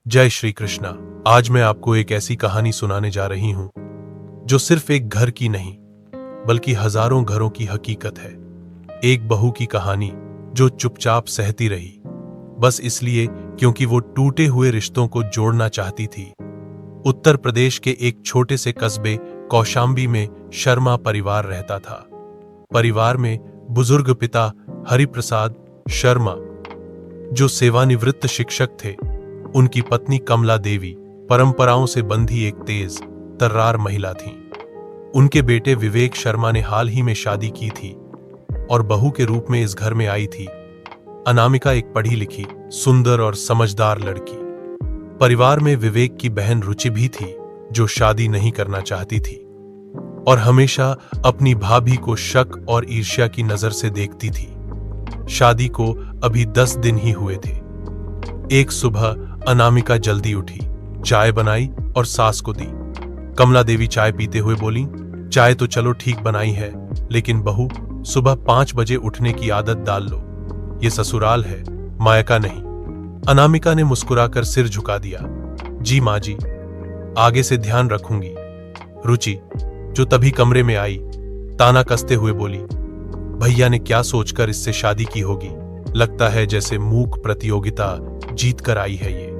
जय श्री कृष्णा। आज मैं आपको एक ऐसी कहानी सुनाने जा रही हूं जो सिर्फ एक घर की नहीं बल्कि हजारों घरों की हकीकत है। एक बहू की कहानी जो चुपचाप सहती रही, बस इसलिए क्योंकि वो टूटे हुए रिश्तों को जोड़ना चाहती थी। उत्तर प्रदेश के एक छोटे से कस्बे कौशाम्बी में शर्मा परिवार रहता था। परिवार में बुजुर्ग पिता हरिप्रसाद शर्मा, जो सेवानिवृत्त शिक्षक थे, उनकी पत्नी कमला देवी परंपराओं से बंधी एक तेज तर्रार महिला थीं। उनके बेटे विवेक शर्मा ने हाल ही में शादी की थी और बहू के रूप में इस घर में आई थी अनामिका, एक पढ़ी लिखी, सुंदर और समझदार लड़की। परिवार में विवेक की बहन रुचि भी थी, जो शादी नहीं करना चाहती थी और हमेशा अपनी भाभी को शक और ईर्ष्या की नजर से देखती थी। शादी को अभी 10 दिन ही हुए थे। एक सुबह अनामिका जल्दी उठी, चाय बनाई और सास को दी। कमला देवी चाय पीते हुए बोली, चाय तो चलो ठीक बनाई है, लेकिन बहू, सुबह 5 बजे उठने की आदत डाल लो। ये ससुराल है, मायका नहीं। अनामिका ने मुस्कुराकर सिर झुका दिया। जी माँ जी, आगे से ध्यान रखूंगी। रुचि, जो तभी कमरे में आई, ताना कसते हुए बोली, भैया ने क्या सोचकर इससे शादी की होगी, लगता है जैसे मूक प्रतियोगिता जीत कर आई है ये।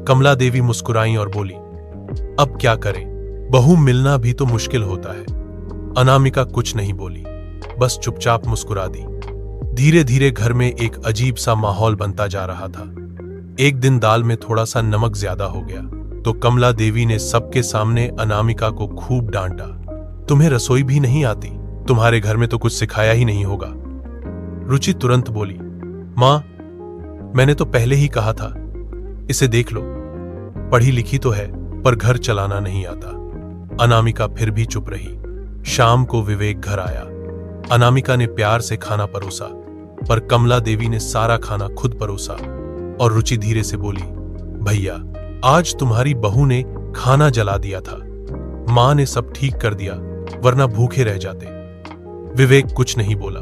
कमला देवी मुस्कुराई और बोली, अब क्या करें, बहू मिलना भी तो मुश्किल होता है। अनामिका कुछ नहीं बोली, बस चुपचाप मुस्कुरा दी। धीरे धीरे घर में एक अजीब सा माहौल बनता जा रहा था। एक दिन दाल में थोड़ा सा नमक ज्यादा हो गया तो कमला देवी ने सबके सामने अनामिका को खूब डांटा। तुम्हें रसोई भी नहीं आती, तुम्हारे घर में तो कुछ सिखाया ही नहीं होगा। रुचि तुरंत बोली, मां, मैंने तो पहले ही कहा था, इसे देख लो, पढ़ी लिखी तो है पर घर चलाना नहीं आता। अनामिका फिर भी चुप रही। शाम को विवेक घर आया। अनामिका ने प्यार से खाना परोसा, पर कमला देवी ने सारा खाना खुद परोसा और रुचि धीरे से बोली, भैया, आज तुम्हारी बहू ने खाना जला दिया था। मां ने सब ठीक कर दिया, वरना भूखे रह जाते। विवेक कुछ नहीं बोला।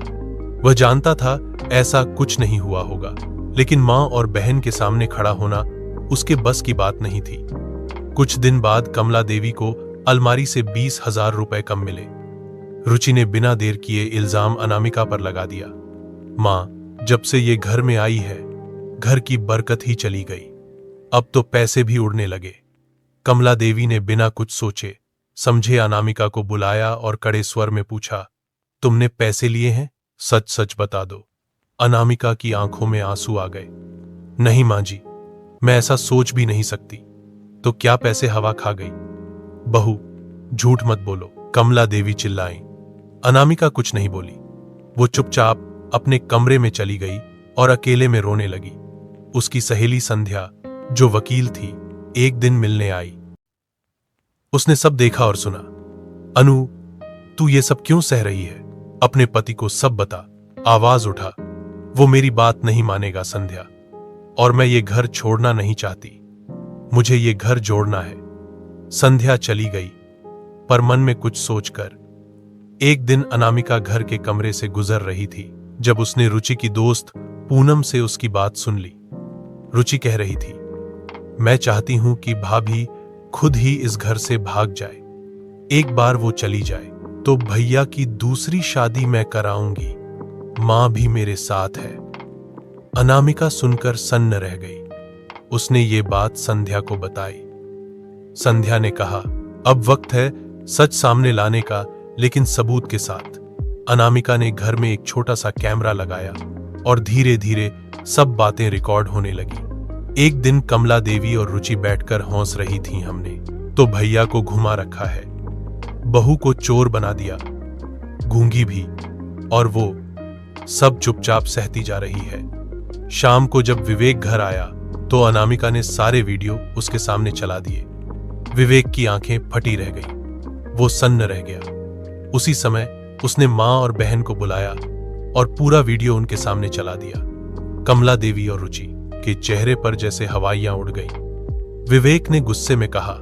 वह जानता था ऐसा कुछ नहीं हुआ होगा, लेकिन मां और बहन के सामने खड़ा होना उसके बस की बात नहीं थी। कुछ दिन बाद कमला देवी को अलमारी से 20,000 रुपए कम मिले। रुचि ने बिना देर किए इल्जाम अनामिका पर लगा दिया। मां, जब से ये घर में आई है, घर की बरकत ही चली गई। अब तो पैसे भी उड़ने लगे। कमला देवी ने बिना कुछ सोचे समझे अनामिका को बुलाया और कड़े स्वर में पूछा, तुमने पैसे लिए हैं? सच सच बता दो। अनामिका की आंखों में आंसू आ गए। नहीं मां जी, मैं ऐसा सोच भी नहीं सकती। तो क्या पैसे हवा खा गई? बहू, झूठ मत बोलो, कमला देवी चिल्लाई। अनामिका कुछ नहीं बोली। वो चुपचाप अपने कमरे में चली गई और अकेले में रोने लगी। उसकी सहेली संध्या, जो वकील थी, एक दिन मिलने आई। उसने सब देखा और सुना। अनु, तू ये सब क्यों सह रही है? अपने पति को सब बता। आवाज उठा। वो मेरी बात नहीं मानेगा संध्या, और मैं ये घर छोड़ना नहीं चाहती। मुझे ये घर जोड़ना है। संध्या चली गई, पर मन में कुछ सोचकर। एक दिन अनामिका घर के कमरे से गुजर रही थी जब उसने रुचि की दोस्त पूनम से उसकी बात सुन ली। रुचि कह रही थी, मैं चाहती हूं कि भाभी खुद ही इस घर से भाग जाए। एक बार वो चली जाए तो भैया की दूसरी शादी मैं कराऊंगी। मां भी मेरे साथ है। अनामिका सुनकर सन्न रह गई। उसने ये बात संध्या को बताई। संध्या ने कहा, अब वक्त है सच सामने लाने का, लेकिन सबूत के साथ। अनामिका ने घर में एक छोटा सा कैमरा लगाया और धीरे धीरे सब बातें रिकॉर्ड होने लगी। एक दिन कमला देवी और रुचि बैठकर हंस रही थी, हमने तो भैया को घुमा रखा है, बहू को चोर बना दिया, गूंगी भी, और वो सब चुपचाप सहती जा रही है। शाम को जब विवेक घर आया तो अनामिका ने सारे वीडियो उसके सामने चला दिए। विवेक की आंखें फटी रह गई। वो सन्न रह गया। उसी समय उसने मां और बहन को बुलाया और पूरा वीडियो उनके सामने चला दिया। कमला देवी और रुचि के चेहरे पर जैसे हवाइयां उड़ गईं। विवेक ने गुस्से में कहा,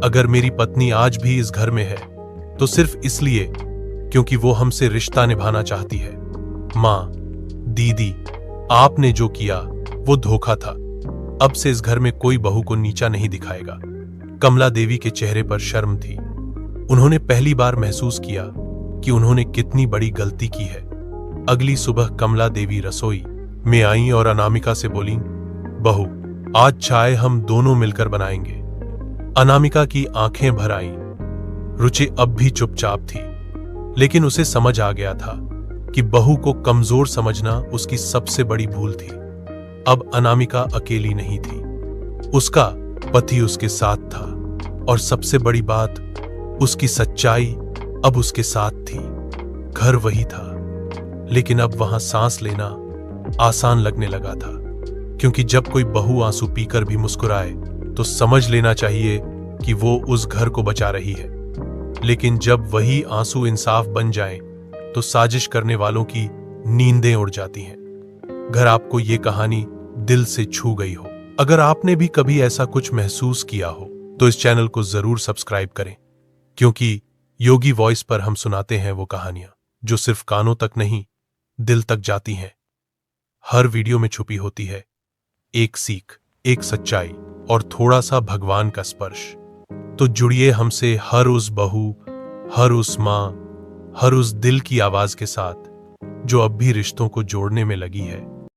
अगर मेरी पत्नी आज भी इस घर में है तो सिर्फ इसलिए क्योंकि वो हमसे रिश्ता निभाना चाहती है। मां, दीदी, आपने जो किया वो धोखा था। अब से इस घर में कोई बहू को नीचा नहीं दिखाएगा। कमला देवी के चेहरे पर शर्म थी। उन्होंने पहली बार महसूस किया कि उन्होंने कितनी बड़ी गलती की है। अगली सुबह कमला देवी रसोई में आई और अनामिका से बोली, बहू, आज चाय हम दोनों मिलकर बनाएंगे। अनामिका की आंखें भर आईं। रुचि अब भी चुपचाप थी, लेकिन उसे समझ आ गया था कि बहू को कमजोर समझना उसकी सबसे बड़ी भूल थी। अब अनामिका अकेली नहीं थी, उसका पति उसके साथ था और सबसे बड़ी बात, उसकी सच्चाई अब उसके साथ थी। घर वही था, लेकिन अब वहां सांस लेना आसान लगने लगा था, क्योंकि जब कोई बहू आंसू पीकर भी मुस्कुराए तो समझ लेना चाहिए कि वो उस घर को बचा रही है। लेकिन जब वही आंसू इंसाफ बन जाएं, तो साजिश करने वालों की नींदें उड़ जाती हैं। घर आपको ये कहानी दिल से छू गई हो, अगर आपने भी कभी ऐसा कुछ महसूस किया हो, तो इस चैनल को जरूर सब्सक्राइब करें, क्योंकि योगी वॉइस पर हम सुनाते हैं वो कहानियां जो सिर्फ कानों तक नहीं, दिल तक जाती हैं। हर वीडियो में छुपी होती है एक सीख, एक सच्चाई और थोड़ा सा भगवान का स्पर्श। तो जुड़िए हमसे हर उस बहू, हर उस मां, हर उस दिल की आवाज के साथ जो अब भी रिश्तों को जोड़ने में लगी है।